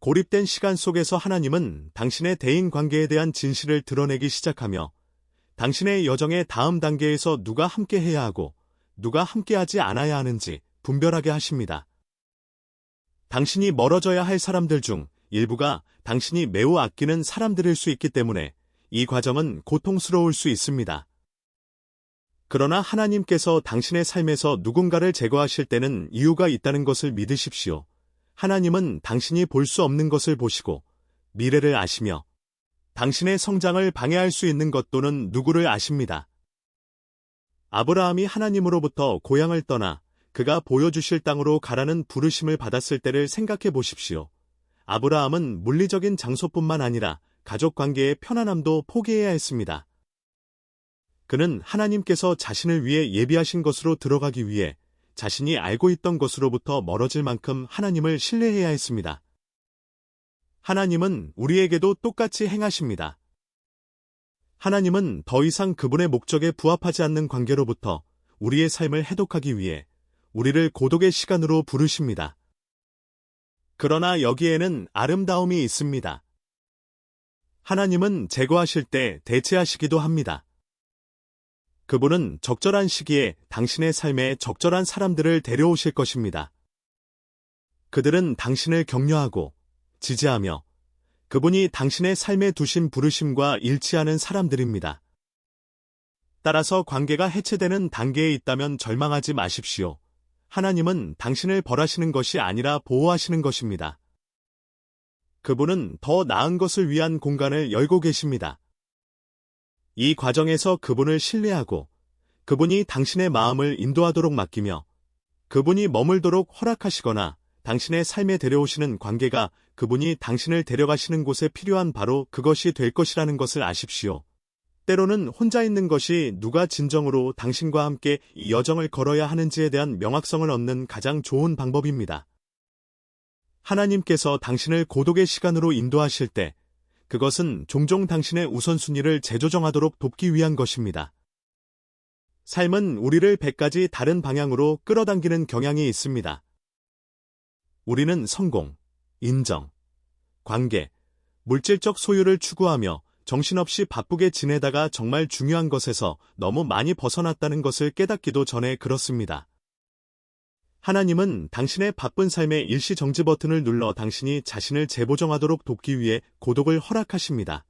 고립된 시간 속에서 하나님은 당신의 대인 관계에 대한 진실을 드러내기 시작하며 당신의 여정의 다음 단계에서 누가 함께 해야 하고 누가 함께하지 않아야 하는지 분별하게 하십니다. 당신이 멀어져야 할 사람들 중 일부가 당신이 매우 아끼는 사람들일 수 있기 때문에 이 과정은 고통스러울 수 있습니다. 그러나 하나님께서 당신의 삶에서 누군가를 제거하실 때는 이유가 있다는 것을 믿으십시오. 하나님은 당신이 볼 수 없는 것을 보시고 미래를 아시며 당신의 성장을 방해할 수 있는 것 또는 누구를 아십니다. 아브라함이 하나님으로부터 고향을 떠나 그가 보여주실 땅으로 가라는 부르심을 받았을 때를 생각해 보십시오. 아브라함은 물리적인 장소뿐만 아니라 가족 관계의 편안함도 포기해야 했습니다. 그는 하나님께서 자신을 위해 예비하신 것으로 들어가기 위해 자신이 알고 있던 것으로부터 멀어질 만큼 하나님을 신뢰해야 했습니다. 하나님은 우리에게도 똑같이 행하십니다. 하나님은 더 이상 그분의 목적에 부합하지 않는 관계로부터 우리의 삶을 해독하기 위해 우리를 고독의 시간으로 부르십니다. 그러나 여기에는 아름다움이 있습니다. 하나님은 제거하실 때 대체하시기도 합니다. 그분은 적절한 시기에 당신의 삶에 적절한 사람들을 데려오실 것입니다. 그들은 당신을 격려하고 지지하며 그분이 당신의 삶에 두신 부르심과 일치하는 사람들입니다. 따라서 관계가 해체되는 단계에 있다면 절망하지 마십시오. 하나님은 당신을 벌하시는 것이 아니라 보호하시는 것입니다. 그분은 더 나은 것을 위한 공간을 열고 계십니다. 이 과정에서 그분을 신뢰하고 그분이 당신의 마음을 인도하도록 맡기며 그분이 머물도록 허락하시거나 당신의 삶에 데려오시는 관계가 그분이 당신을 데려가시는 곳에 필요한 바로 그것이 될 것이라는 것을 아십시오. 때로는 혼자 있는 것이 누가 진정으로 당신과 함께 이 여정을 걸어야 하는지에 대한 명확성을 얻는 가장 좋은 방법입니다. 하나님께서 당신을 고독의 시간으로 인도하실 때 그것은 종종 당신의 우선순위를 재조정하도록 돕기 위한 것입니다. 삶은 우리를 100가지 다른 방향으로 끌어당기는 경향이 있습니다. 우리는 성공, 인정, 관계, 물질적 소유를 추구하며 정신없이 바쁘게 지내다가 정말 중요한 것에서 너무 많이 벗어났다는 것을 깨닫기도 전에 그렇습니다. 하나님은 당신의 바쁜 삶의 일시정지 버튼을 눌러 당신이 자신을 재보정하도록 돕기 위해 고독을 허락하십니다.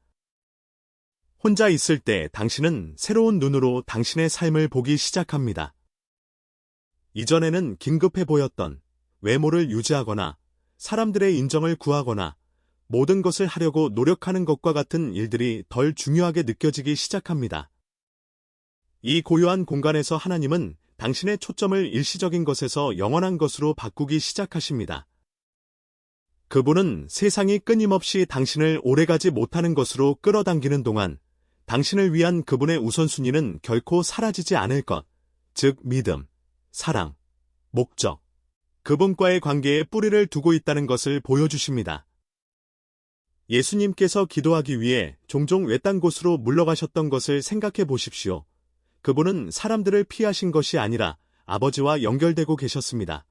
혼자 있을 때 당신은 새로운 눈으로 당신의 삶을 보기 시작합니다. 이전에는 긴급해 보였던 외모를 유지하거나 사람들의 인정을 구하거나 모든 것을 하려고 노력하는 것과 같은 일들이 덜 중요하게 느껴지기 시작합니다. 이 고요한 공간에서 하나님은 당신의 초점을 일시적인 것에서 영원한 것으로 바꾸기 시작하십니다. 그분은 세상이 끊임없이 당신을 오래가지 못하는 것으로 끌어당기는 동안 당신을 위한 그분의 우선순위는 결코 사라지지 않을 것, 즉 믿음, 사랑, 목적, 그분과의 관계에 뿌리를 두고 있다는 것을 보여주십니다. 예수님께서 기도하기 위해 종종 외딴 곳으로 물러가셨던 것을 생각해 보십시오. 그분은 사람들을 피하신 것이 아니라 아버지와 연결되고 계셨습니다.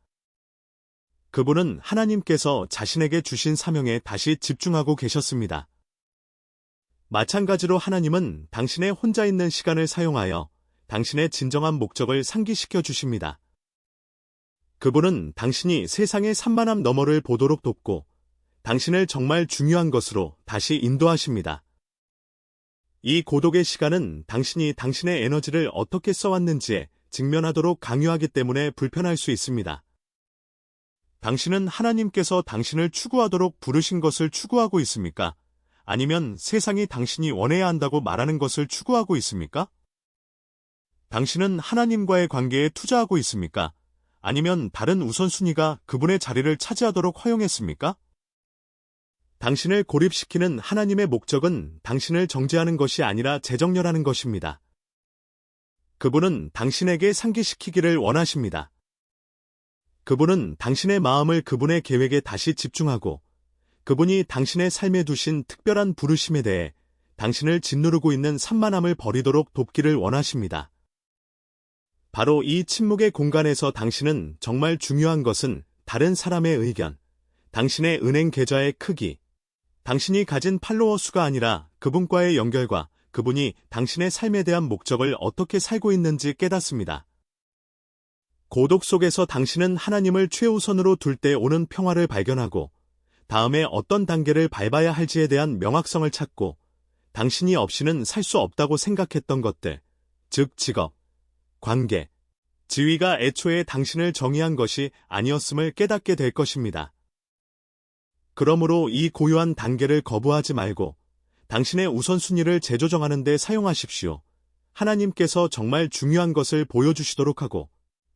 그분은 하나님께서 자신에게 주신 사명에 다시 집중하고 계셨습니다. 마찬가지로 하나님은 당신의 혼자 있는 시간을 사용하여 당신의 진정한 목적을 상기시켜 주십니다. 그분은 당신이 세상의 산만함 너머를 보도록 돕고 당신을 정말 중요한 것으로 다시 인도하십니다. 이 고독의 시간은 당신이 당신의 에너지를 어떻게 써왔는지에 직면하도록 강요하기 때문에 불편할 수 있습니다. 당신은 하나님께서 당신을 추구하도록 부르신 것을 추구하고 있습니까? 아니면 세상이 당신이 원해야 한다고 말하는 것을 추구하고 있습니까? 당신은 하나님과의 관계에 투자하고 있습니까? 아니면 다른 우선순위가 그분의 자리를 차지하도록 허용했습니까? 당신을 고립시키는 하나님의 목적은 당신을 정죄하는 것이 아니라 재정렬하는 것입니다. 그분은 당신에게 상기시키기를 원하십니다. 그분은 당신의 마음을 그분의 계획에 다시 집중하고 그분이 당신의 삶에 두신 특별한 부르심에 대해 당신을 짓누르고 있는 산만함을 버리도록 돕기를 원하십니다. 바로 이 침묵의 공간에서 당신은 정말 중요한 것은 다른 사람의 의견, 당신의 은행 계좌의 크기, 당신이 가진 팔로워 수가 아니라 그분과의 연결과 그분이 당신의 삶에 대한 목적을 어떻게 살고 있는지 깨닫습니다. 고독 속에서 당신은 하나님을 최우선으로 둘 때 오는 평화를 발견하고 다음에 어떤 단계를 밟아야 할지에 대한 명확성을 찾고 당신이 없이는 살 수 없다고 생각했던 것들, 즉 직업, 관계, 지위가 애초에 당신을 정의한 것이 아니었음을 깨닫게 될 것입니다. 그러므로 이 고유한 단계를 거부하지 말고 당신의 우선순위를 재조정하는 데 사용하십시오. 하나님께서 정말 중요한 것을 보여주시도록 하고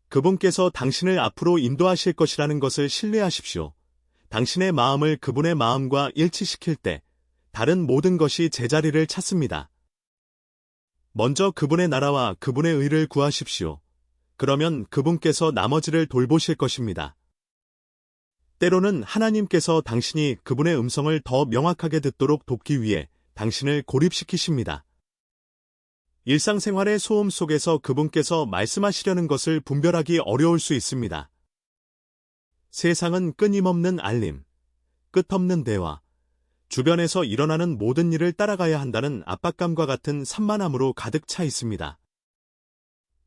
그분께서 당신을 앞으로 인도하실 것이라는 것을 신뢰하십시오. 당신의 마음을 그분의 마음과 일치시킬 때 다른 모든 것이 제자리를 찾습니다. 먼저 그분의 나라와 그분의 의를 구하십시오. 그러면 그분께서 나머지를 돌보실 것입니다. 때로는 하나님께서 당신이 그분의 음성을 더 명확하게 듣도록 돕기 위해 당신을 고립시키십니다. 일상생활의 소음 속에서 그분께서 말씀하시려는 것을 분별하기 어려울 수 있습니다. 세상은 끊임없는 알림, 끝없는 대화, 주변에서 일어나는 모든 일을 따라가야 한다는 압박감과 같은 산만함으로 가득 차 있습니다.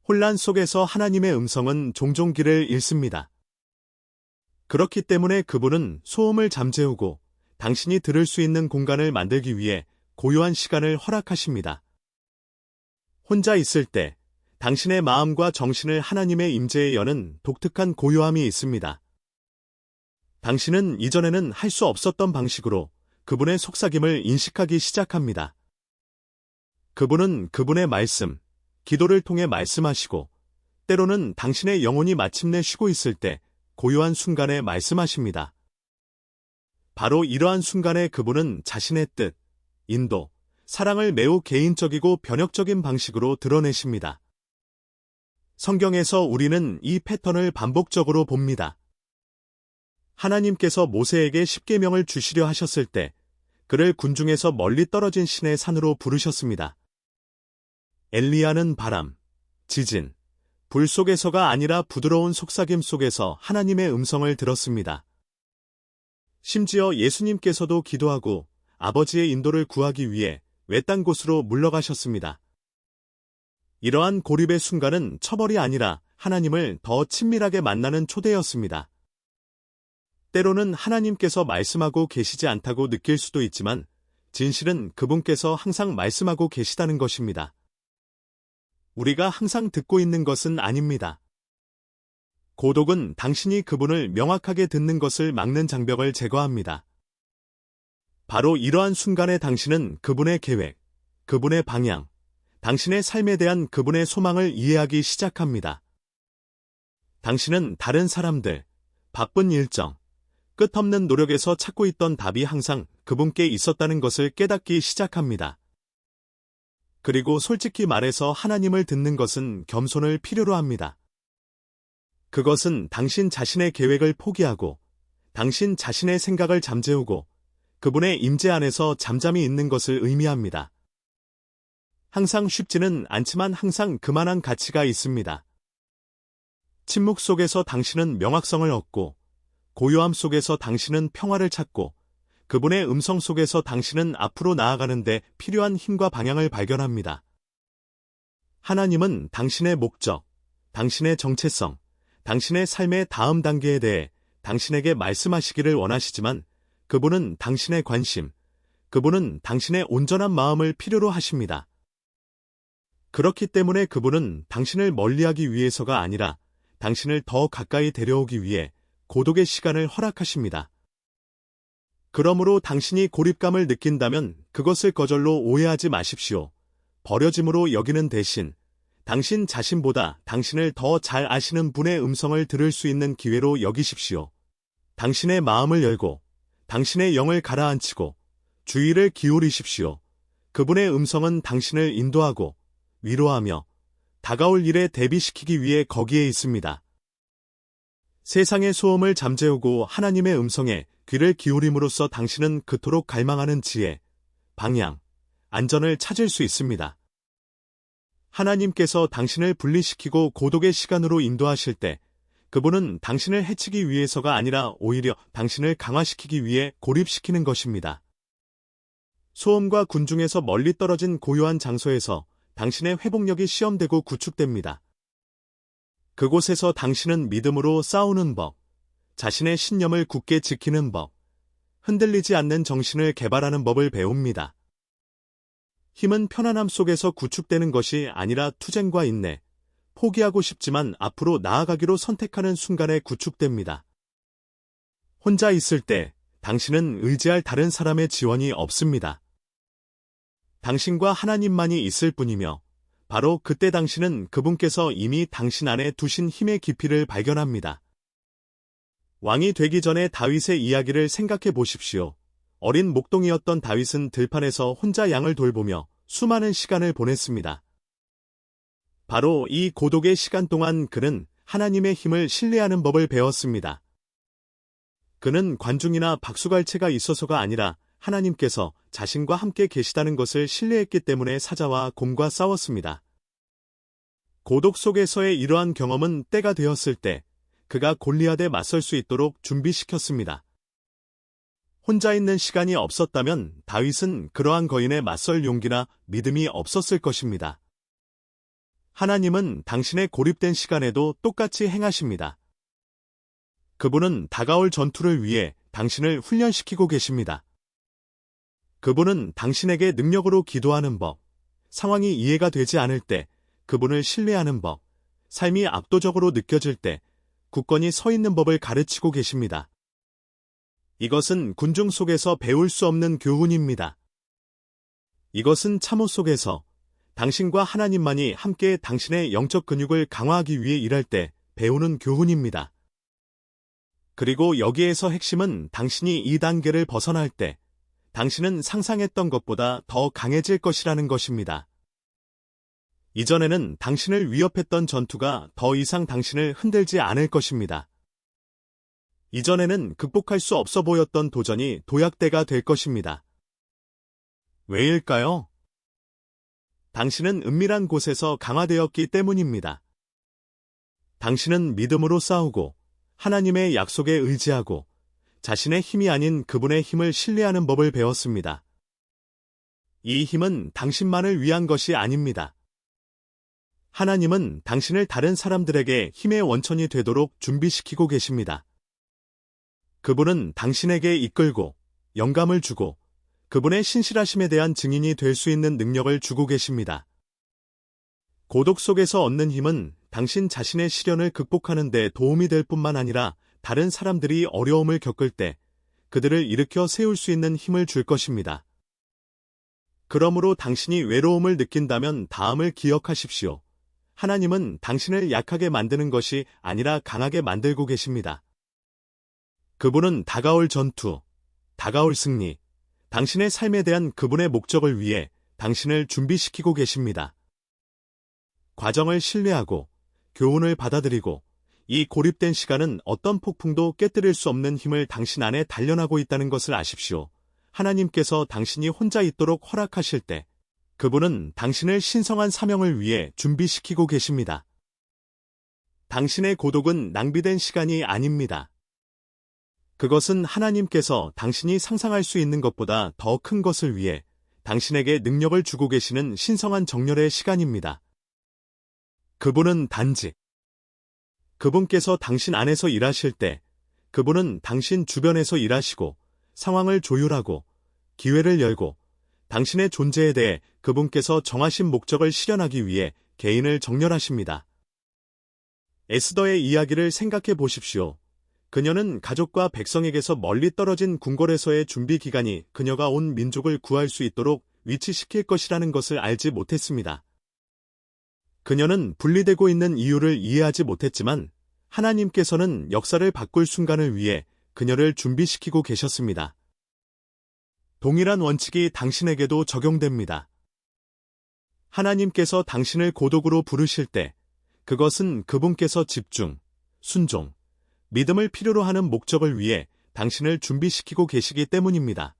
혼란 속에서 하나님의 음성은 종종 길을 잃습니다. 그렇기 때문에 그분은 소음을 잠재우고 당신이 들을 수 있는 공간을 만들기 위해 고요한 시간을 허락하십니다. 혼자 있을 때 당신의 마음과 정신을 하나님의 임재에 여는 독특한 고요함이 있습니다. 당신은 이전에는 할 수 없었던 방식으로 그분의 속삭임을 인식하기 시작합니다. 그분은 그분의 말씀, 기도를 통해 말씀하시고 때로는 당신의 영혼이 마침내 쉬고 있을 때 고요한 순간에 말씀하십니다. 바로 이러한 순간에 그분은 자신의 뜻, 인도, 사랑을 매우 개인적이고 변혁적인 방식으로 드러내십니다. 성경에서 우리는 이 패턴을 반복적으로 봅니다. 하나님께서 모세에게 십계명을 주시려 하셨을 때 그를 군중에서 멀리 떨어진 신의 산으로 부르셨습니다. 엘리야는 바람, 지진, 불 속에서가 아니라 부드러운 속삭임 속에서 하나님의 음성을 들었습니다. 심지어 예수님께서도 기도하고 아버지의 인도를 구하기 위해 외딴 곳으로 물러가셨습니다. 이러한 고립의 순간은 처벌이 아니라 하나님을 더 친밀하게 만나는 초대였습니다. 때로는 하나님께서 말씀하고 계시지 않다고 느낄 수도 있지만 진실은 그분께서 항상 말씀하고 계시다는 것입니다. 우리가 항상 듣고 있는 것은 아닙니다. 고독은 당신이 그분을 명확하게 듣는 것을 막는 장벽을 제거합니다. 바로 이러한 순간에 당신은 그분의 계획, 그분의 방향, 당신의 삶에 대한 그분의 소망을 이해하기 시작합니다. 당신은 다른 사람들, 바쁜 일정, 끝없는 노력에서 찾고 있던 답이 항상 그분께 있었다는 것을 깨닫기 시작합니다. 그리고 솔직히 말해서 하나님을 듣는 것은 겸손을 필요로 합니다. 그것은 당신 자신의 계획을 포기하고 당신 자신의 생각을 잠재우고 그분의 임재 안에서 잠잠히 있는 것을 의미합니다. 항상 쉽지는 않지만 항상 그만한 가치가 있습니다. 침묵 속에서 당신은 명확성을 얻고 고요함 속에서 당신은 평화를 찾고 그분의 음성 속에서 당신은 앞으로 나아가는데 필요한 힘과 방향을 발견합니다. 하나님은 당신의 목적, 당신의 정체성, 당신의 삶의 다음 단계에 대해 당신에게 말씀하시기를 원하시지만 그분은 당신의 관심, 그분은 당신의 온전한 마음을 필요로 하십니다. 그렇기 때문에 그분은 당신을 멀리하기 위해서가 아니라 당신을 더 가까이 데려오기 위해 고독의 시간을 허락하십니다. 그러므로 당신이 고립감을 느낀다면 그것을 거절로 오해하지 마십시오. 버려짐으로 여기는 대신 당신 자신보다 당신을 더 잘 아시는 분의 음성을 들을 수 있는 기회로 여기십시오. 당신의 마음을 열고 당신의 영을 가라앉히고 주의를 기울이십시오. 그분의 음성은 당신을 인도하고 위로하며 다가올 일에 대비시키기 위해 거기에 있습니다. 세상의 소음을 잠재우고 하나님의 음성에 귀를 기울임으로써 당신은 그토록 갈망하는 지혜, 방향, 안전을 찾을 수 있습니다. 하나님께서 당신을 분리시키고 고독의 시간으로 인도하실 때 그분은 당신을 해치기 위해서가 아니라 오히려 당신을 강화시키기 위해 고립시키는 것입니다. 소음과 군중에서 멀리 떨어진 고요한 장소에서 당신의 회복력이 시험되고 구축됩니다. 그곳에서 당신은 믿음으로 싸우는 법, 자신의 신념을 굳게 지키는 법, 흔들리지 않는 정신을 개발하는 법을 배웁니다. 힘은 편안함 속에서 구축되는 것이 아니라 투쟁과 인내, 포기하고 싶지만 앞으로 나아가기로 선택하는 순간에 구축됩니다. 혼자 있을 때 당신은 의지할 다른 사람의 지원이 없습니다. 당신과 하나님만이 있을 뿐이며 바로 그때 당신은 그분께서 이미 당신 안에 두신 힘의 깊이를 발견합니다. 왕이 되기 전에 다윗의 이야기를 생각해 보십시오. 어린 목동이었던 다윗은 들판에서 혼자 양을 돌보며 수많은 시간을 보냈습니다. 바로 이 고독의 시간 동안 그는 하나님의 힘을 신뢰하는 법을 배웠습니다. 그는 관중이나 박수갈채가 있어서가 아니라 하나님께서 자신과 함께 계시다는 것을 신뢰했기 때문에 사자와 곰과 싸웠습니다. 고독 속에서의 이러한 경험은 때가 되었을 때 그가 골리앗에 맞설 수 있도록 준비시켰습니다. 혼자 있는 시간이 없었다면 다윗은 그러한 거인에 맞설 용기나 믿음이 없었을 것입니다. 하나님은 당신의 고립된 시간에도 똑같이 행하십니다. 그분은 다가올 전투를 위해 당신을 훈련시키고 계십니다. 그분은 당신에게 능력으로 기도하는 법, 상황이 이해가 되지 않을 때 그분을 신뢰하는 법, 삶이 압도적으로 느껴질 때 굳건히 서 있는 법을 가르치고 계십니다. 이것은 군중 속에서 배울 수 없는 교훈입니다. 이것은 참호 속에서 당신과 하나님만이 함께 당신의 영적 근육을 강화하기 위해 일할 때 배우는 교훈입니다. 그리고 여기에서 핵심은 당신이 이 단계를 벗어날 때 당신은 상상했던 것보다 더 강해질 것이라는 것입니다. 이전에는 당신을 위협했던 전투가 더 이상 당신을 흔들지 않을 것입니다. 이전에는 극복할 수 없어 보였던 도전이 도약대가 될 것입니다. 왜일까요? 당신은 은밀한 곳에서 강화되었기 때문입니다. 당신은 믿음으로 싸우고 하나님의 약속에 의지하고 자신의 힘이 아닌 그분의 힘을 신뢰하는 법을 배웠습니다. 이 힘은 당신만을 위한 것이 아닙니다. 하나님은 당신을 다른 사람들에게 힘의 원천이 되도록 준비시키고 계십니다. 그분은 당신에게 이끌고 영감을 주고 그분의 신실하심에 대한 증인이 될 수 있는 능력을 주고 계십니다. 고독 속에서 얻는 힘은 당신 자신의 시련을 극복하는 데 도움이 될 뿐만 아니라 다른 사람들이 어려움을 겪을 때 그들을 일으켜 세울 수 있는 힘을 줄 것입니다. 그러므로 당신이 외로움을 느낀다면 다음을 기억하십시오. 하나님은 당신을 약하게 만드는 것이 아니라 강하게 만들고 계십니다. 그분은 다가올 전투, 다가올 승리, 당신의 삶에 대한 그분의 목적을 위해 당신을 준비시키고 계십니다. 과정을 신뢰하고 교훈을 받아들이고 이 고립된 시간은 어떤 폭풍도 깨뜨릴 수 없는 힘을 당신 안에 단련하고 있다는 것을 아십시오. 하나님께서 당신이 혼자 있도록 허락하실 때 그분은 당신을 신성한 사명을 위해 준비시키고 계십니다. 당신의 고독은 낭비된 시간이 아닙니다. 그것은 하나님께서 당신이 상상할 수 있는 것보다 더 큰 것을 위해 당신에게 능력을 주고 계시는 신성한 정렬의 시간입니다. 그분은 단지 그분께서 당신 안에서 일하실 때 그분은 당신 주변에서 일하시고 상황을 조율하고 기회를 열고 당신의 존재에 대해 그분께서 정하신 목적을 실현하기 위해 개인을 정렬하십니다. 에스더의 이야기를 생각해 보십시오. 그녀는 가족과 백성에게서 멀리 떨어진 궁궐에서의 준비 기간이 그녀가 온 민족을 구할 수 있도록 위치시킬 것이라는 것을 알지 못했습니다. 그녀는 분리되고 있는 이유를 이해하지 못했지만 하나님께서는 역사를 바꿀 순간을 위해 그녀를 준비시키고 계셨습니다. 동일한 원칙이 당신에게도 적용됩니다. 하나님께서 당신을 고독으로 부르실 때 그것은 그분께서 집중, 순종, 믿음을 필요로 하는 목적을 위해 당신을 준비시키고 계시기 때문입니다.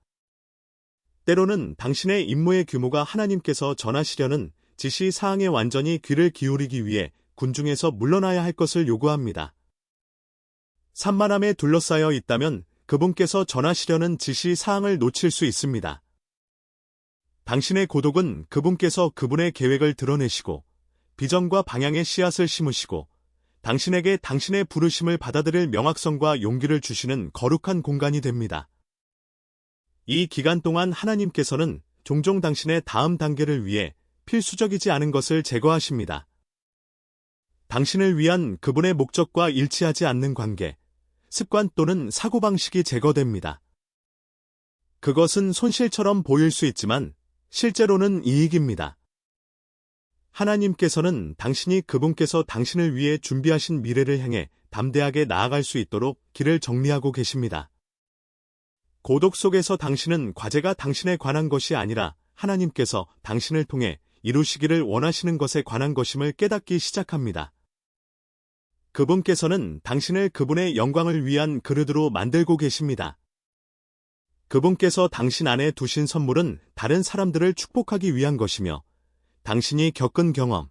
때로는 당신의 임무의 규모가 하나님께서 전하시려는 지시 사항에 완전히 귀를 기울이기 위해 군중에서 물러나야 할 것을 요구합니다. 산만함에 둘러싸여 있다면 그분께서 전하시려는 지시 사항을 놓칠 수 있습니다. 당신의 고독은 그분께서 그분의 계획을 드러내시고 비전과 방향의 씨앗을 심으시고 당신에게 당신의 부르심을 받아들일 명확성과 용기를 주시는 거룩한 공간이 됩니다. 이 기간 동안 하나님께서는 종종 당신의 다음 단계를 위해 필수적이지 않은 것을 제거하십니다. 당신을 위한 그분의 목적과 일치하지 않는 관계, 습관 또는 사고방식이 제거됩니다. 그것은 손실처럼 보일 수 있지만 실제로는 이익입니다. 하나님께서는 당신이 그분께서 당신을 위해 준비하신 미래를 향해 담대하게 나아갈 수 있도록 길을 정리하고 계십니다. 고독 속에서 당신은 과제가 당신에 관한 것이 아니라 하나님께서 당신을 통해 이루시기를 원하시는 것에 관한 것임을 깨닫기 시작합니다. 그분께서는 당신을 그분의 영광을 위한 그릇으로 만들고 계십니다. 그분께서 당신 안에 두신 선물은 다른 사람들을 축복하기 위한 것이며 당신이 겪은 경험,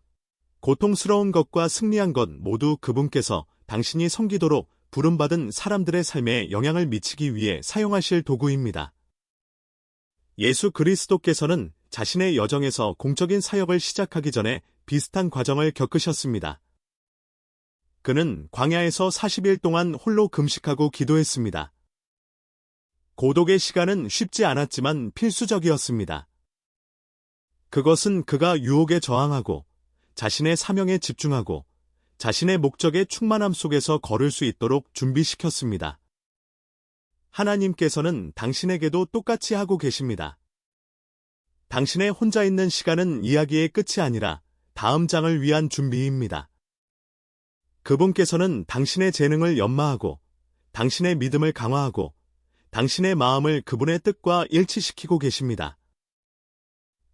고통스러운 것과 승리한 것 모두 그분께서 당신이 섬기도록 부름받은 사람들의 삶에 영향을 미치기 위해 사용하실 도구입니다. 예수 그리스도께서는 자신의 여정에서 공적인 사역을 시작하기 전에 비슷한 과정을 겪으셨습니다. 그는 광야에서 40일 동안 홀로 금식하고 기도했습니다. 고독의 시간은 쉽지 않았지만 필수적이었습니다. 그것은 그가 유혹에 저항하고 자신의 사명에 집중하고 자신의 목적의 충만함 속에서 걸을 수 있도록 준비시켰습니다. 하나님께서는 당신에게도 똑같이 하고 계십니다. 당신의 혼자 있는 시간은 이야기의 끝이 아니라 다음 장을 위한 준비입니다. 그분께서는 당신의 재능을 연마하고 당신의 믿음을 강화하고 당신의 마음을 그분의 뜻과 일치시키고 계십니다.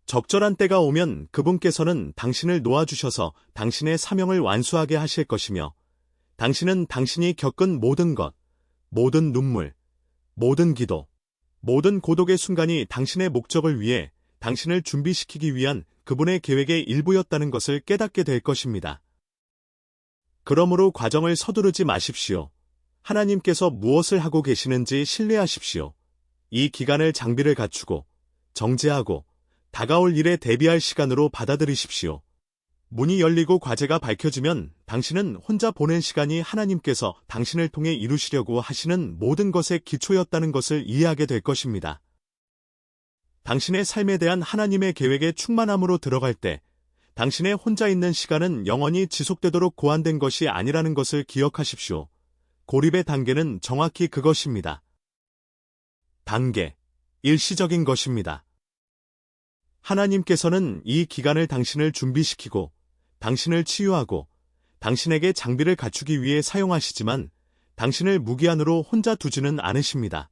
적절한 때가 오면 그분께서는 당신을 놓아주셔서 당신의 사명을 완수하게 하실 것이며 당신은 당신이 겪은 모든 것, 모든 눈물, 모든 기도, 모든 고독의 순간이 당신의 목적을 위해 당신을 준비시키기 위한 그분의 계획의 일부였다는 것을 깨닫게 될 것입니다. 그러므로 과정을 서두르지 마십시오. 하나님께서 무엇을 하고 계시는지 신뢰하십시오. 이 기간을 장비를 갖추고 정제하고 다가올 일에 대비할 시간으로 받아들이십시오. 문이 열리고 과제가 밝혀지면 당신은 혼자 보낸 시간이 하나님께서 당신을 통해 이루시려고 하시는 모든 것의 기초였다는 것을 이해하게 될 것입니다. 당신의 삶에 대한 하나님의 계획의 충만함으로 들어갈 때 당신의 혼자 있는 시간은 영원히 지속되도록 고안된 것이 아니라는 것을 기억하십시오. 고립의 단계는 정확히 그것입니다. 단계, 일시적인 것입니다. 하나님께서는 이 기간을 당신을 준비시키고 당신을 치유하고 당신에게 장비를 갖추기 위해 사용하시지만 당신을 무기한으로 혼자 두지는 않으십니다.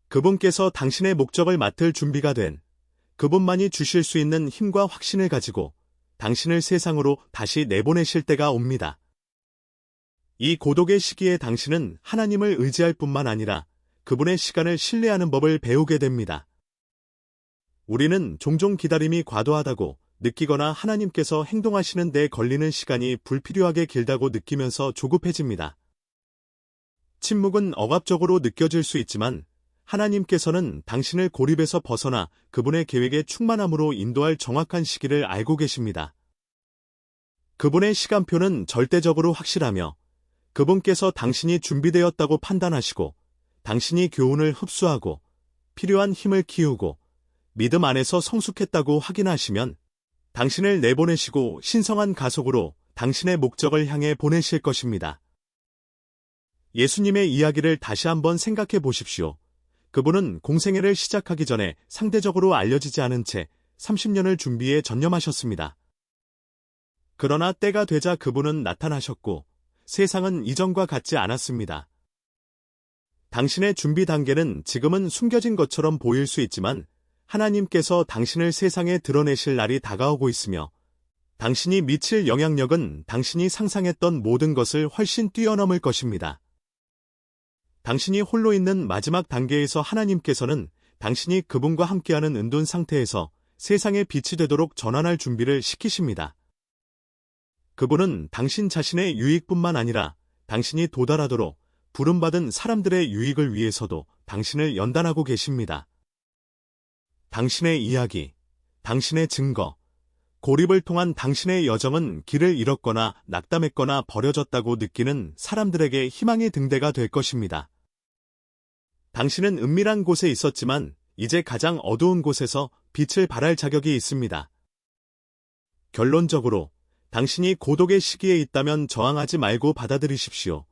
그분께서 당신의 목적을 맡을 준비가 된 그분만이 주실 수 있는 힘과 확신을 가지고 당신을 세상으로 다시 내보내실 때가 옵니다. 이 고독의 시기에 당신은 하나님을 의지할 뿐만 아니라 그분의 시간을 신뢰하는 법을 배우게 됩니다. 우리는 종종 기다림이 과도하다고 느끼거나 하나님께서 행동하시는 데 걸리는 시간이 불필요하게 길다고 느끼면서 조급해집니다. 침묵은 억압적으로 느껴질 수 있지만 하나님께서는 당신을 고립에서 벗어나 그분의 계획의 충만함으로 인도할 정확한 시기를 알고 계십니다. 그분의 시간표는 절대적으로 확실하며 그분께서 당신이 준비되었다고 판단하시고 당신이 교훈을 흡수하고 필요한 힘을 키우고 믿음 안에서 성숙했다고 확인하시면 당신을 내보내시고 신성한 가속으로 당신의 목적을 향해 보내실 것입니다. 예수님의 이야기를 다시 한번 생각해 보십시오. 그분은 공생애를 시작하기 전에 상대적으로 알려지지 않은 채 30년을 준비에 전념하셨습니다. 그러나 때가 되자 그분은 나타나셨고 세상은 이전과 같지 않았습니다. 당신의 준비 단계는 지금은 숨겨진 것처럼 보일 수 있지만 하나님께서 당신을 세상에 드러내실 날이 다가오고 있으며 당신이 미칠 영향력은 당신이 상상했던 모든 것을 훨씬 뛰어넘을 것입니다. 당신이 홀로 있는 마지막 단계에서 하나님께서는 당신이 그분과 함께하는 은둔 상태에서 세상의 빛이 되도록 전환할 준비를 시키십니다. 그분은 당신 자신의 유익뿐만 아니라 당신이 도달하도록 부름받은 사람들의 유익을 위해서도 당신을 연단하고 계십니다. 당신의 이야기, 당신의 증거, 고립을 통한 당신의 여정은 길을 잃었거나 낙담했거나 버려졌다고 느끼는 사람들에게 희망의 등대가 될 것입니다. 당신은 은밀한 곳에 있었지만 이제 가장 어두운 곳에서 빛을 발할 자격이 있습니다. 결론적으로 당신이 고독의 시기에 있다면 저항하지 말고 받아들이십시오.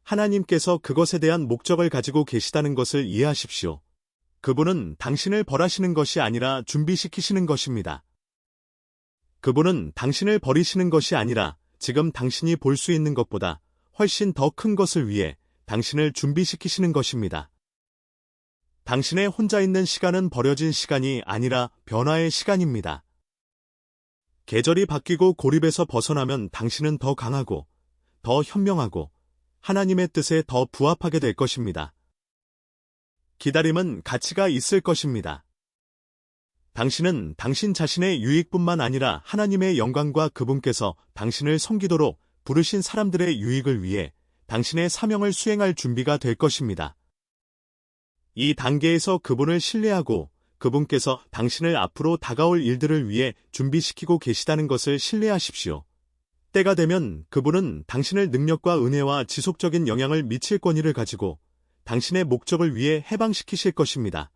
하나님께서 그것에 대한 목적을 가지고 계시다는 것을 이해하십시오. 그분은 당신을 벌하시는 것이 아니라 준비시키시는 것입니다. 그분은 당신을 버리시는 것이 아니라 지금 당신이 볼 수 있는 것보다 훨씬 더 큰 것을 위해 당신을 준비시키시는 것입니다. 당신의 혼자 있는 시간은 버려진 시간이 아니라 변화의 시간입니다. 계절이 바뀌고 고립에서 벗어나면 당신은 더 강하고, 더 현명하고, 하나님의 뜻에 더 부합하게 될 것입니다. 기다림은 가치가 있을 것입니다. 당신은 당신 자신의 유익뿐만 아니라 하나님의 영광과 그분께서 당신을 섬기도록 부르신 사람들의 유익을 위해 당신의 사명을 수행할 준비가 될 것입니다. 이 단계에서 그분을 신뢰하고 그분께서 당신을 앞으로 다가올 일들을 위해 준비시키고 계시다는 것을 신뢰하십시오. 때가 되면 그분은 당신을 능력과 은혜와 지속적인 영향을 미칠 권위를 가지고 당신의 목적을 위해 해방시키실 것입니다.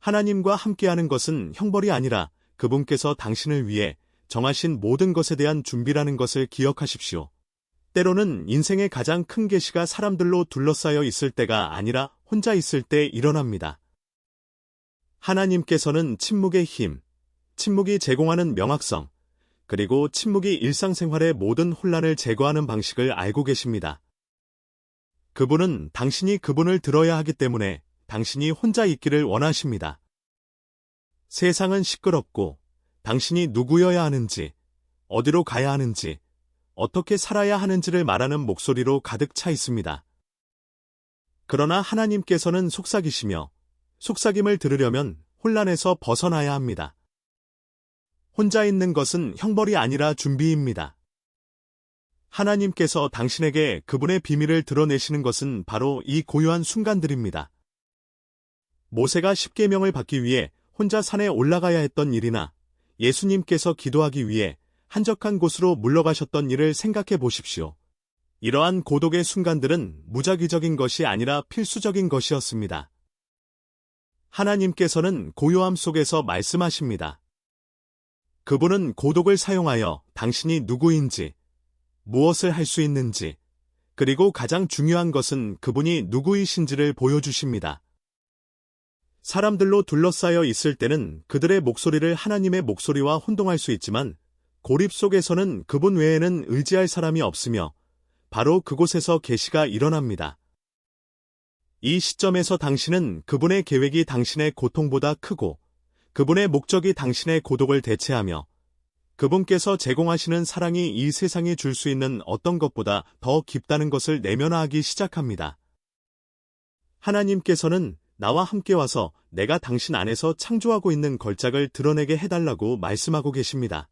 하나님과 함께하는 것은 형벌이 아니라 그분께서 당신을 위해 정하신 모든 것에 대한 준비라는 것을 기억하십시오. 때로는 인생의 가장 큰 계시가 사람들로 둘러싸여 있을 때가 아니라 혼자 있을 때 일어납니다. 하나님께서는 침묵의 힘, 침묵이 제공하는 명확성, 그리고 침묵이 일상생활의 모든 혼란을 제거하는 방식을 알고 계십니다. 그분은 당신이 그분을 들어야 하기 때문에 당신이 혼자 있기를 원하십니다. 세상은 시끄럽고 당신이 누구여야 하는지, 어디로 가야 하는지, 어떻게 살아야 하는지를 말하는 목소리로 가득 차 있습니다. 그러나 하나님께서는 속삭이시며 속삭임을 들으려면 혼란에서 벗어나야 합니다. 혼자 있는 것은 형벌이 아니라 준비입니다. 하나님께서 당신에게 그분의 비밀을 드러내시는 것은 바로 이 고요한 순간들입니다. 모세가 십계명을 받기 위해 혼자 산에 올라가야 했던 일이나 예수님께서 기도하기 위해 한적한 곳으로 물러가셨던 일을 생각해 보십시오. 이러한 고독의 순간들은 무작위적인 것이 아니라 필수적인 것이었습니다. 하나님께서는 고요함 속에서 말씀하십니다. 그분은 고독을 사용하여 당신이 누구인지, 무엇을 할 수 있는지, 그리고 가장 중요한 것은 그분이 누구이신지를 보여주십니다. 사람들로 둘러싸여 있을 때는 그들의 목소리를 하나님의 목소리와 혼동할 수 있지만 고립 속에서는 그분 외에는 의지할 사람이 없으며 바로 그곳에서 계시가 일어납니다. 이 시점에서 당신은 그분의 계획이 당신의 고통보다 크고 그분의 목적이 당신의 고독을 대체하며 그분께서 제공하시는 사랑이 이 세상이 줄 수 있는 어떤 것보다 더 깊다는 것을 내면화하기 시작합니다. 하나님께서는 나와 함께 와서 내가 당신 안에서 창조하고 있는 걸작을 드러내게 해달라고 말씀하고 계십니다.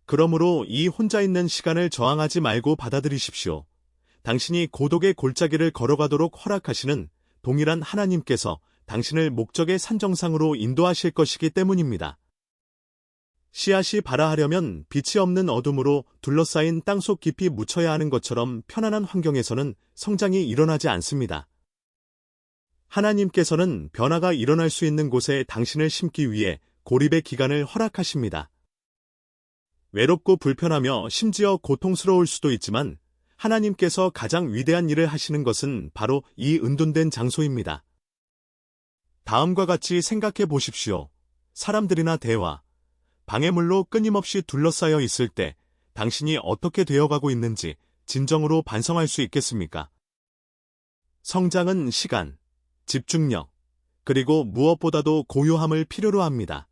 그러므로 이 혼자 있는 시간을 저항하지 말고 받아들이십시오. 당신이 고독의 골짜기를 걸어가도록 허락하시는 동일한 하나님께서 당신을 목적의 산정상으로 인도하실 것이기 때문입니다. 씨앗이 발아하려면 빛이 없는 어둠으로 둘러싸인 땅속 깊이 묻혀야 하는 것처럼 편안한 환경에서는 성장이 일어나지 않습니다. 하나님께서는 변화가 일어날 수 있는 곳에 당신을 심기 위해 고립의 기간을 허락하십니다. 외롭고 불편하며 심지어 고통스러울 수도 있지만 하나님께서 가장 위대한 일을 하시는 것은 바로 이 은둔된 장소입니다. 다음과 같이 생각해 보십시오. 사람들이나 대화, 방해물로 끊임없이 둘러싸여 있을 때 당신이 어떻게 되어가고 있는지 진정으로 반성할 수 있겠습니까? 성장은 시간, 집중력, 그리고 무엇보다도 고요함을 필요로 합니다.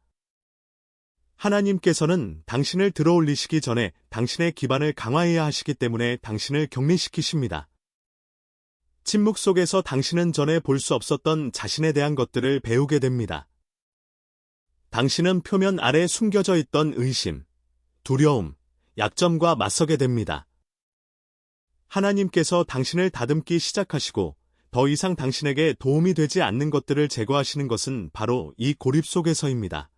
하나님께서는 당신을 들어올리시기 전에 당신의 기반을 강화해야 하시기 때문에 당신을 격리시키십니다. 침묵 속에서 당신은 전에 볼 수 없었던 자신에 대한 것들을 배우게 됩니다. 당신은 표면 아래 숨겨져 있던 의심, 두려움, 약점과 맞서게 됩니다. 하나님께서 당신을 다듬기 시작하시고 더 이상 당신에게 도움이 되지 않는 것들을 제거하시는 것은 바로 이 고립 속에서입니다.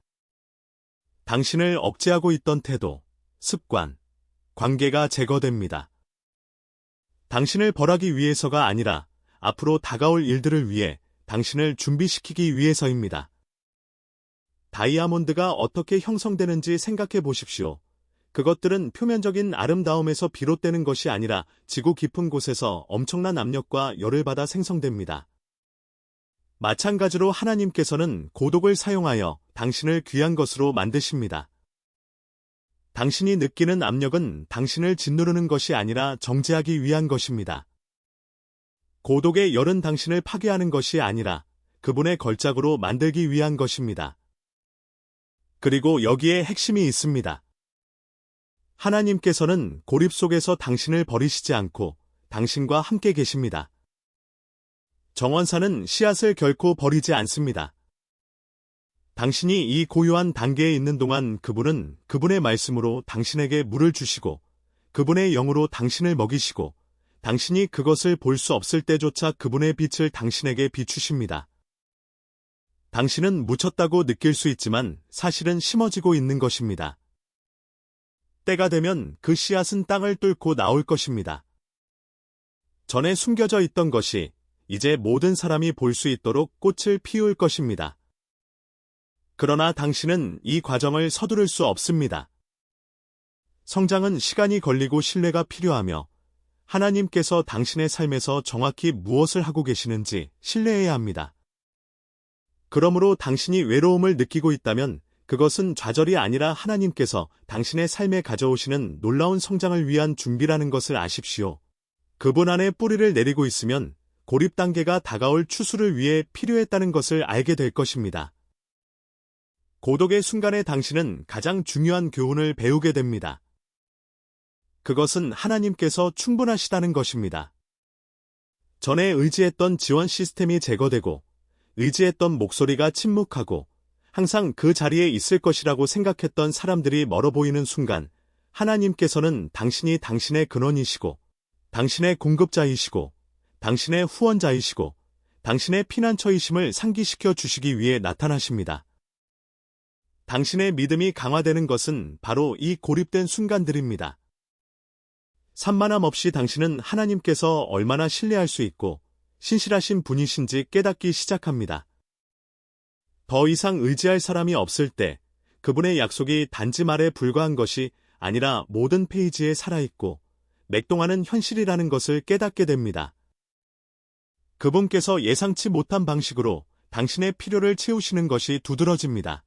당신을 억제하고 있던 태도, 습관, 관계가 제거됩니다. 당신을 벌하기 위해서가 아니라 앞으로 다가올 일들을 위해 당신을 준비시키기 위해서입니다. 다이아몬드가 어떻게 형성되는지 생각해 보십시오. 그것들은 표면적인 아름다움에서 비롯되는 것이 아니라 지구 깊은 곳에서 엄청난 압력과 열을 받아 생성됩니다. 마찬가지로 하나님께서는 고독을 사용하여 당신을 귀한 것으로 만드십니다. 당신이 느끼는 압력은 당신을 짓누르는 것이 아니라 정제하기 위한 것입니다. 고독의 열은 당신을 파괴하는 것이 아니라 그분의 걸작으로 만들기 위한 것입니다. 그리고 여기에 핵심이 있습니다. 하나님께서는 고립 속에서 당신을 버리시지 않고 당신과 함께 계십니다. 정원사는 씨앗을 결코 버리지 않습니다. 당신이 이 고요한 단계에 있는 동안 그분은 그분의 말씀으로 당신에게 물을 주시고 그분의 영으로 당신을 먹이시고 당신이 그것을 볼 수 없을 때조차 그분의 빛을 당신에게 비추십니다. 당신은 묻혔다고 느낄 수 있지만 사실은 심어지고 있는 것입니다. 때가 되면 그 씨앗은 땅을 뚫고 나올 것입니다. 전에 숨겨져 있던 것이 이제 모든 사람이 볼 수 있도록 꽃을 피울 것입니다. 그러나 당신은 이 과정을 서두를 수 없습니다. 성장은 시간이 걸리고 신뢰가 필요하며 하나님께서 당신의 삶에서 정확히 무엇을 하고 계시는지 신뢰해야 합니다. 그러므로 당신이 외로움을 느끼고 있다면 그것은 좌절이 아니라 하나님께서 당신의 삶에 가져오시는 놀라운 성장을 위한 준비라는 것을 아십시오. 그분 안에 뿌리를 내리고 있으면 고립 단계가 다가올 추수를 위해 필요했다는 것을 알게 될 것입니다. 고독의 순간에 당신은 가장 중요한 교훈을 배우게 됩니다. 그것은 하나님께서 충분하시다는 것입니다. 전에 의지했던 지원 시스템이 제거되고 의지했던 목소리가 침묵하고 항상 그 자리에 있을 것이라고 생각했던 사람들이 멀어 보이는 순간 하나님께서는 당신이 당신의 근원이시고 당신의 공급자이시고 당신의 후원자이시고 당신의 피난처이심을 상기시켜 주시기 위해 나타나십니다. 당신의 믿음이 강화되는 것은 바로 이 고립된 순간들입니다. 산만함 없이 당신은 하나님께서 얼마나 신뢰할 수 있고 신실하신 분이신지 깨닫기 시작합니다. 더 이상 의지할 사람이 없을 때 그분의 약속이 단지 말에 불과한 것이 아니라 모든 페이지에 살아있고 맥동하는 현실이라는 것을 깨닫게 됩니다. 그분께서 예상치 못한 방식으로 당신의 필요를 채우시는 것이 두드러집니다.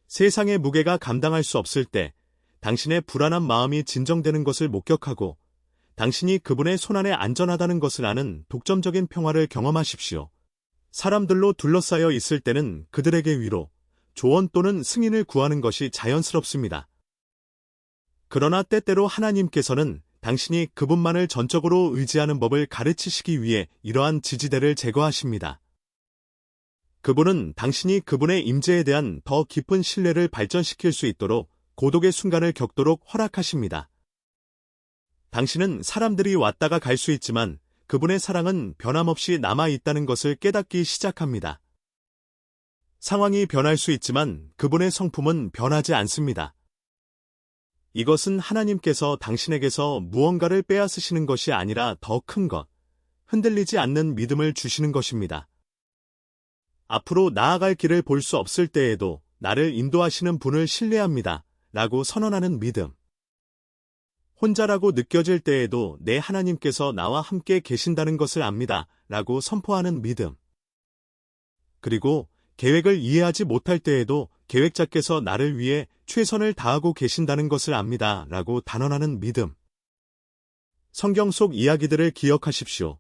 세상의 무게가 감당할 수 없을 때 당신의 불안한 마음이 진정되는 것을 목격하고 당신이 그분의 손안에 안전하다는 것을 아는 독점적인 평화를 경험하십시오. 사람들로 둘러싸여 있을 때는 그들에게 위로, 조언 또는 승인을 구하는 것이 자연스럽습니다. 그러나 때때로 하나님께서는 당신이 그분만을 전적으로 의지하는 법을 가르치시기 위해 이러한 지지대를 제거하십니다. 그분은 당신이 그분의 임재에 대한 더 깊은 신뢰를 발전시킬 수 있도록 고독의 순간을 겪도록 허락하십니다. 당신은 사람들이 왔다가 갈 수 있지만 그분의 사랑은 변함없이 남아있다는 것을 깨닫기 시작합니다. 상황이 변할 수 있지만 그분의 성품은 변하지 않습니다. 이것은 하나님께서 당신에게서 무언가를 빼앗으시는 것이 아니라 더 큰 것, 흔들리지 않는 믿음을 주시는 것입니다. 앞으로 나아갈 길을 볼 수 없을 때에도 나를 인도하시는 분을 신뢰합니다. 라고 선언하는 믿음. 혼자라고 느껴질 때에도 내 하나님께서 나와 함께 계신다는 것을 압니다. 라고 선포하는 믿음. 그리고 계획을 이해하지 못할 때에도 계획자께서 나를 위해 최선을 다하고 계신다는 것을 압니다. 라고 단언하는 믿음. 성경 속 이야기들을 기억하십시오.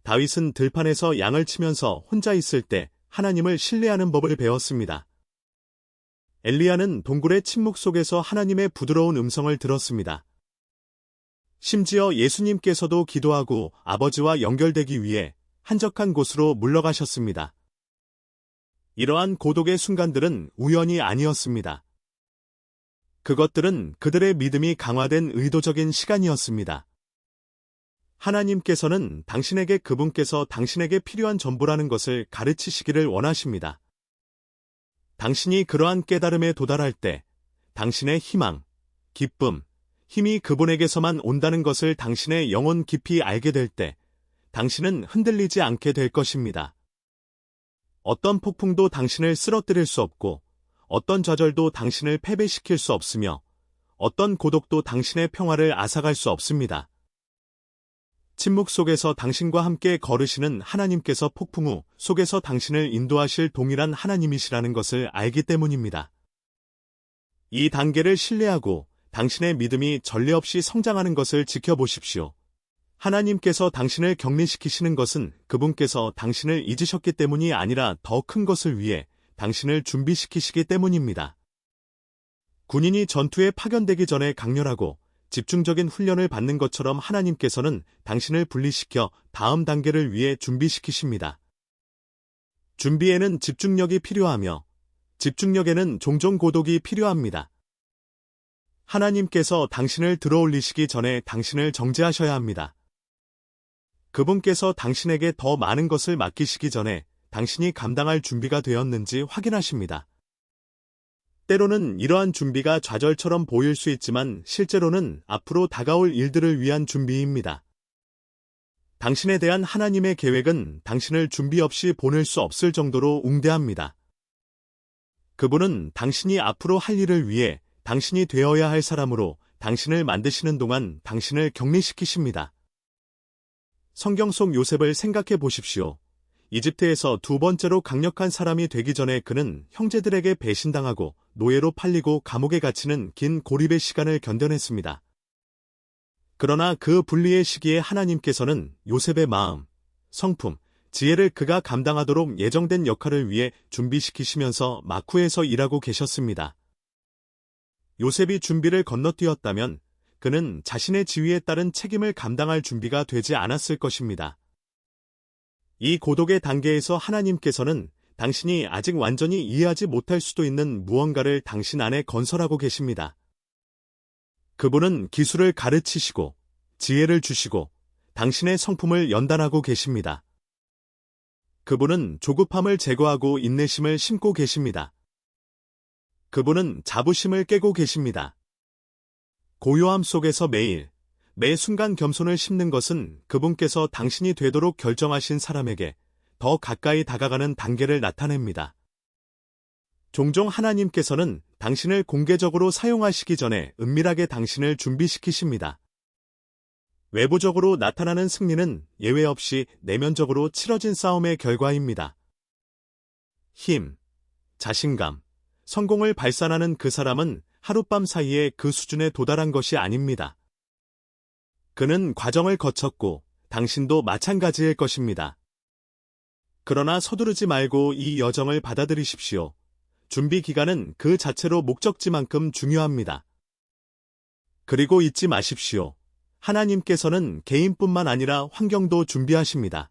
다윗은 들판에서 양을 치면서 혼자 있을 때 하나님을 신뢰하는 법을 배웠습니다. 엘리야는 동굴의 침묵 속에서 하나님의 부드러운 음성을 들었습니다. 심지어 예수님께서도 기도하고 아버지와 연결되기 위해 한적한 곳으로 물러가셨습니다. 이러한 고독의 순간들은 우연이 아니었습니다. 그것들은 그들의 믿음이 강화된 의도적인 시간이었습니다. 하나님께서는 당신에게 그분께서 당신에게 필요한 전부라는 것을 가르치시기를 원하십니다. 당신이 그러한 깨달음에 도달할 때 당신의 희망, 기쁨, 힘이 그분에게서만 온다는 것을 당신의 영혼 깊이 알게 될 때 당신은 흔들리지 않게 될 것입니다. 어떤 폭풍도 당신을 쓰러뜨릴 수 없고 어떤 좌절도 당신을 패배시킬 수 없으며 어떤 고독도 당신의 평화를 앗아갈 수 없습니다. 침묵 속에서 당신과 함께 걸으시는 하나님께서 폭풍우 속에서 당신을 인도하실 동일한 하나님이시라는 것을 알기 때문입니다. 이 단계를 신뢰하고 당신의 믿음이 전례 없이 성장하는 것을 지켜보십시오. 하나님께서 당신을 격리시키시는 것은 그분께서 당신을 잊으셨기 때문이 아니라 더 큰 것을 위해 당신을 준비시키시기 때문입니다. 군인이 전투에 파견되기 전에 강렬하고 집중적인 훈련을 받는 것처럼 하나님께서는 당신을 분리시켜 다음 단계를 위해 준비시키십니다. 준비에는 집중력이 필요하며 집중력에는 종종 고독이 필요합니다. 하나님께서 당신을 들어올리시기 전에 당신을 정죄하셔야 합니다. 그분께서 당신에게 더 많은 것을 맡기시기 전에 당신이 감당할 준비가 되었는지 확인하십니다. 때로는 이러한 준비가 좌절처럼 보일 수 있지만 실제로는 앞으로 다가올 일들을 위한 준비입니다. 당신에 대한 하나님의 계획은 당신을 준비 없이 보낼 수 없을 정도로 웅대합니다. 그분은 당신이 앞으로 할 일을 위해 당신이 되어야 할 사람으로 당신을 만드시는 동안 당신을 격리시키십니다. 성경 속 요셉을 생각해 보십시오. 이집트에서 두 번째로 강력한 사람이 되기 전에 그는 형제들에게 배신당하고 노예로 팔리고 감옥에 갇히는 긴 고립의 시간을 견뎌냈습니다. 그러나 그 분리의 시기에 하나님께서는 요셉의 마음, 성품, 지혜를 그가 감당하도록 예정된 역할을 위해 준비시키시면서 마쿠에서 일하고 계셨습니다. 요셉이 준비를 건너뛰었다면 그는 자신의 지위에 따른 책임을 감당할 준비가 되지 않았을 것입니다. 이 고독의 단계에서 하나님께서는 당신이 아직 완전히 이해하지 못할 수도 있는 무언가를 당신 안에 건설하고 계십니다. 그분은 기술을 가르치시고 지혜를 주시고 당신의 성품을 연단하고 계십니다. 그분은 조급함을 제거하고 인내심을 심고 계십니다. 그분은 자부심을 깨고 계십니다. 고요함 속에서 매 순간 겸손을 심는 것은 그분께서 당신이 되도록 결정하신 사람에게 더 가까이 다가가는 단계를 나타냅니다. 종종 하나님께서는 당신을 공개적으로 사용하시기 전에 은밀하게 당신을 준비시키십니다. 외부적으로 나타나는 승리는 예외 없이 내면적으로 치러진 싸움의 결과입니다. 힘, 자신감, 성공을 발산하는 그 사람은 하룻밤 사이에 그 수준에 도달한 것이 아닙니다. 그는 과정을 거쳤고 당신도 마찬가지일 것입니다. 그러나 서두르지 말고 이 여정을 받아들이십시오. 준비 기간은 그 자체로 목적지만큼 중요합니다. 그리고 잊지 마십시오. 하나님께서는 개인뿐만 아니라 환경도 준비하십니다.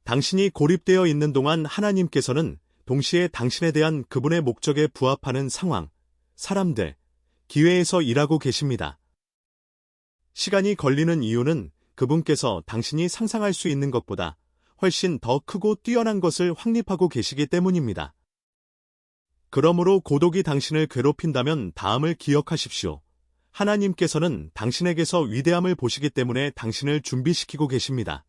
당신이 고립되어 있는 동안 하나님께서는 동시에 당신에 대한 그분의 목적에 부합하는 상황, 사람들, 기회에서 일하고 계십니다. 시간이 걸리는 이유는 그분께서 당신이 상상할 수 있는 것보다 훨씬 더 크고 뛰어난 것을 확립하고 계시기 때문입니다. 그러므로 고독이 당신을 괴롭힌다면 다음을 기억하십시오. 하나님께서는 당신에게서 위대함을 보시기 때문에 당신을 준비시키고 계십니다.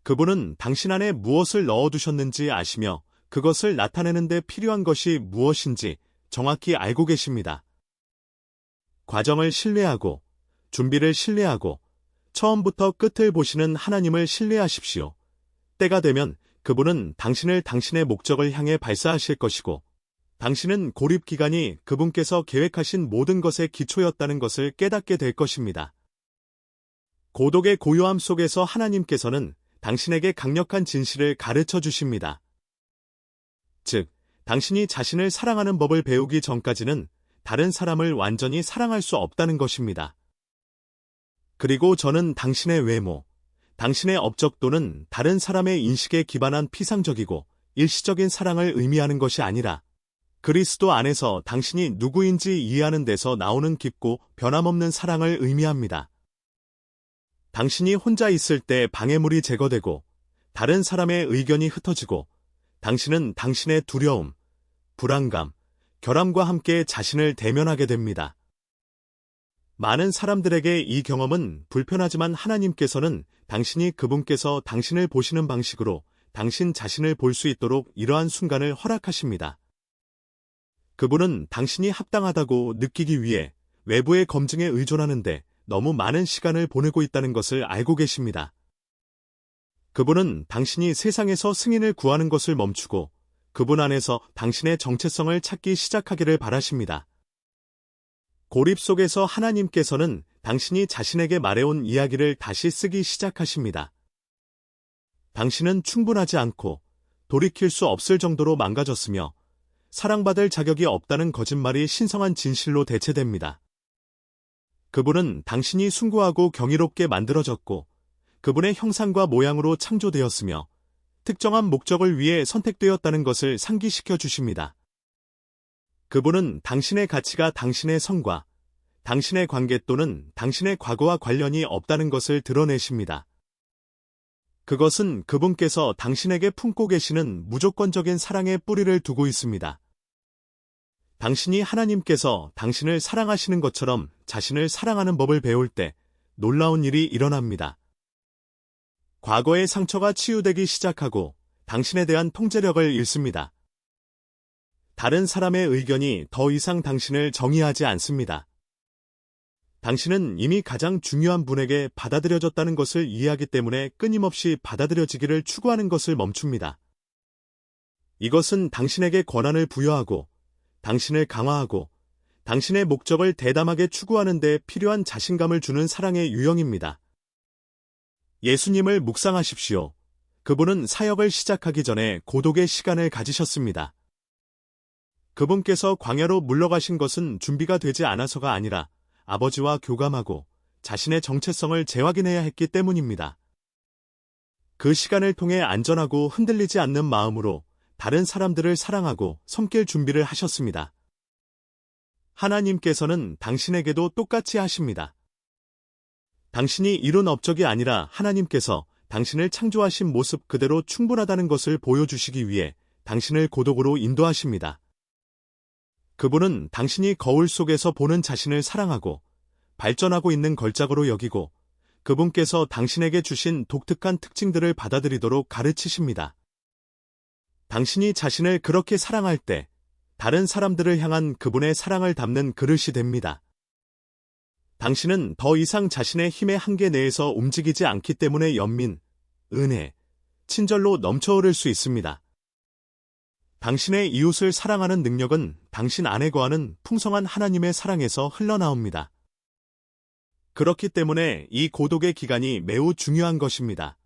그분은 당신 안에 무엇을 넣어두셨는지 아시며 그것을 나타내는 데 필요한 것이 무엇인지 정확히 알고 계십니다. 과정을 신뢰하고 준비를 신뢰하고 처음부터 끝을 보시는 하나님을 신뢰하십시오. 때가 되면 그분은 당신을 당신의 목적을 향해 발사하실 것이고 당신은 고립 기간이 그분께서 계획하신 모든 것의 기초였다는 것을 깨닫게 될 것입니다. 고독의 고요함 속에서 하나님께서는 당신에게 강력한 진실을 가르쳐 주십니다. 즉, 당신이 자신을 사랑하는 법을 배우기 전까지는 다른 사람을 완전히 사랑할 수 없다는 것입니다. 그리고 저는 당신의 외모, 당신의 업적 또는 다른 사람의 인식에 기반한 피상적이고 일시적인 사랑을 의미하는 것이 아니라 그리스도 안에서 당신이 누구인지 이해하는 데서 나오는 깊고 변함없는 사랑을 의미합니다. 당신이 혼자 있을 때 방해물이 제거되고 다른 사람의 의견이 흩어지고 당신은 당신의 두려움, 불안감, 결함과 함께 자신을 대면하게 됩니다. 많은 사람들에게 이 경험은 불편하지만 하나님께서는 당신이 그분께서 당신을 보시는 방식으로 당신 자신을 볼 수 있도록 이러한 순간을 허락하십니다. 그분은 당신이 합당하다고 느끼기 위해 외부의 검증에 의존하는데 너무 많은 시간을 보내고 있다는 것을 알고 계십니다. 그분은 당신이 세상에서 승인을 구하는 것을 멈추고 그분 안에서 당신의 정체성을 찾기 시작하기를 바라십니다. 고립 속에서 하나님께서는 당신이 자신에게 말해온 이야기를 다시 쓰기 시작하십니다. 당신은 충분하지 않고 돌이킬 수 없을 정도로 망가졌으며 사랑받을 자격이 없다는 거짓말이 신성한 진실로 대체됩니다. 그분은 당신이 숭고하고 경이롭게 만들어졌고 그분의 형상과 모양으로 창조되었으며 특정한 목적을 위해 선택되었다는 것을 상기시켜 주십니다. 그분은 당신의 가치가 당신의 성과, 당신의 관계 또는 당신의 과거와 관련이 없다는 것을 드러내십니다. 그것은 그분께서 당신에게 품고 계시는 무조건적인 사랑의 뿌리를 두고 있습니다. 당신이 하나님께서 당신을 사랑하시는 것처럼 자신을 사랑하는 법을 배울 때 놀라운 일이 일어납니다. 과거의 상처가 치유되기 시작하고 당신에 대한 통제력을 잃습니다. 다른 사람의 의견이 더 이상 당신을 정의하지 않습니다. 당신은 이미 가장 중요한 분에게 받아들여졌다는 것을 이해하기 때문에 끊임없이 받아들여지기를 추구하는 것을 멈춥니다. 이것은 당신에게 권한을 부여하고 당신을 강화하고 당신의 목적을 대담하게 추구하는 데 필요한 자신감을 주는 사랑의 유형입니다. 예수님을 묵상하십시오. 그분은 사역을 시작하기 전에 고독의 시간을 가지셨습니다. 그분께서 광야로 물러가신 것은 준비가 되지 않아서가 아니라 아버지와 교감하고 자신의 정체성을 재확인해야 했기 때문입니다. 그 시간을 통해 안전하고 흔들리지 않는 마음으로 다른 사람들을 사랑하고 섬길 준비를 하셨습니다. 하나님께서는 당신에게도 똑같이 하십니다. 당신이 이룬 업적이 아니라 하나님께서 당신을 창조하신 모습 그대로 충분하다는 것을 보여주시기 위해 당신을 고독으로 인도하십니다. 그분은 당신이 거울 속에서 보는 자신을 사랑하고 발전하고 있는 걸작으로 여기고 그분께서 당신에게 주신 독특한 특징들을 받아들이도록 가르치십니다. 당신이 자신을 그렇게 사랑할 때 다른 사람들을 향한 그분의 사랑을 담는 그릇이 됩니다. 당신은 더 이상 자신의 힘의 한계 내에서 움직이지 않기 때문에 연민, 은혜, 친절로 넘쳐흐를 수 있습니다. 당신의 이웃을 사랑하는 능력은 당신 안에 거하는 풍성한 하나님의 사랑에서 흘러나옵니다. 그렇기 때문에 이 고독의 기간이 매우 중요한 것입니다.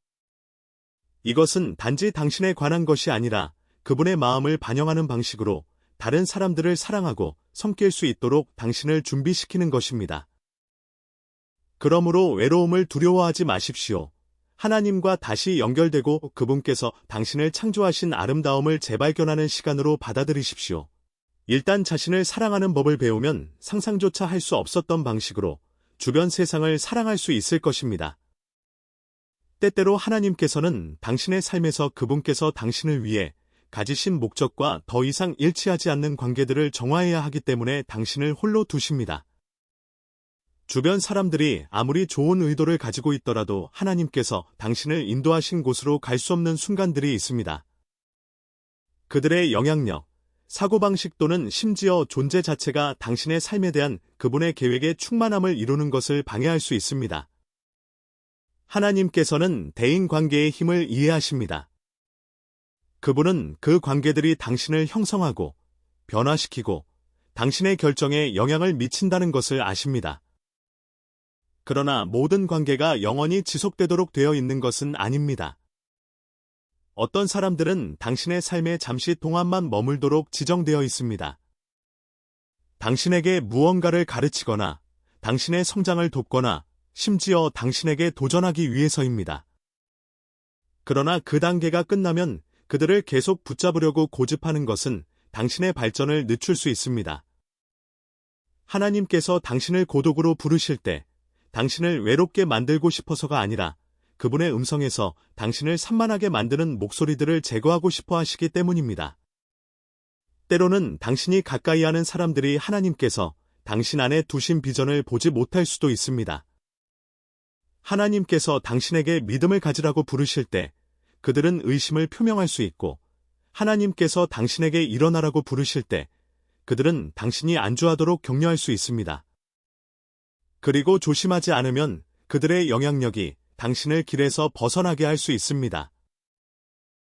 이것은 단지 당신에 관한 것이 아니라 그분의 마음을 반영하는 방식으로 다른 사람들을 사랑하고 섬길 수 있도록 당신을 준비시키는 것입니다. 그러므로 외로움을 두려워하지 마십시오. 하나님과 다시 연결되고 그분께서 당신을 창조하신 아름다움을 재발견하는 시간으로 받아들이십시오. 일단 자신을 사랑하는 법을 배우면 상상조차 할 수 없었던 방식으로 주변 세상을 사랑할 수 있을 것입니다. 때때로 하나님께서는 당신의 삶에서 그분께서 당신을 위해 가지신 목적과 더 이상 일치하지 않는 관계들을 정화해야 하기 때문에 당신을 홀로 두십니다. 주변 사람들이 아무리 좋은 의도를 가지고 있더라도 하나님께서 당신을 인도하신 곳으로 갈 수 없는 순간들이 있습니다. 그들의 영향력, 사고방식 또는 심지어 존재 자체가 당신의 삶에 대한 그분의 계획의 충만함을 이루는 것을 방해할 수 있습니다. 하나님께서는 대인관계의 힘을 이해하십니다. 그분은 그 관계들이 당신을 형성하고 변화시키고 당신의 결정에 영향을 미친다는 것을 아십니다. 그러나 모든 관계가 영원히 지속되도록 되어 있는 것은 아닙니다. 어떤 사람들은 당신의 삶에 잠시 동안만 머물도록 지정되어 있습니다. 당신에게 무언가를 가르치거나 당신의 성장을 돕거나 심지어 당신에게 도전하기 위해서입니다. 그러나 그 단계가 끝나면 그들을 계속 붙잡으려고 고집하는 것은 당신의 발전을 늦출 수 있습니다. 하나님께서 당신을 고독으로 부르실 때 당신을 외롭게 만들고 싶어서가 아니라 그분의 음성에서 당신을 산만하게 만드는 목소리들을 제거하고 싶어 하시기 때문입니다. 때로는 당신이 가까이 하는 사람들이 하나님께서 당신 안에 두신 비전을 보지 못할 수도 있습니다. 하나님께서 당신에게 믿음을 가지라고 부르실 때 그들은 의심을 표명할 수 있고, 하나님께서 당신에게 일어나라고 부르실 때 그들은 당신이 안주하도록 격려할 수 있습니다. 그리고 조심하지 않으면 그들의 영향력이 당신을 길에서 벗어나게 할 수 있습니다.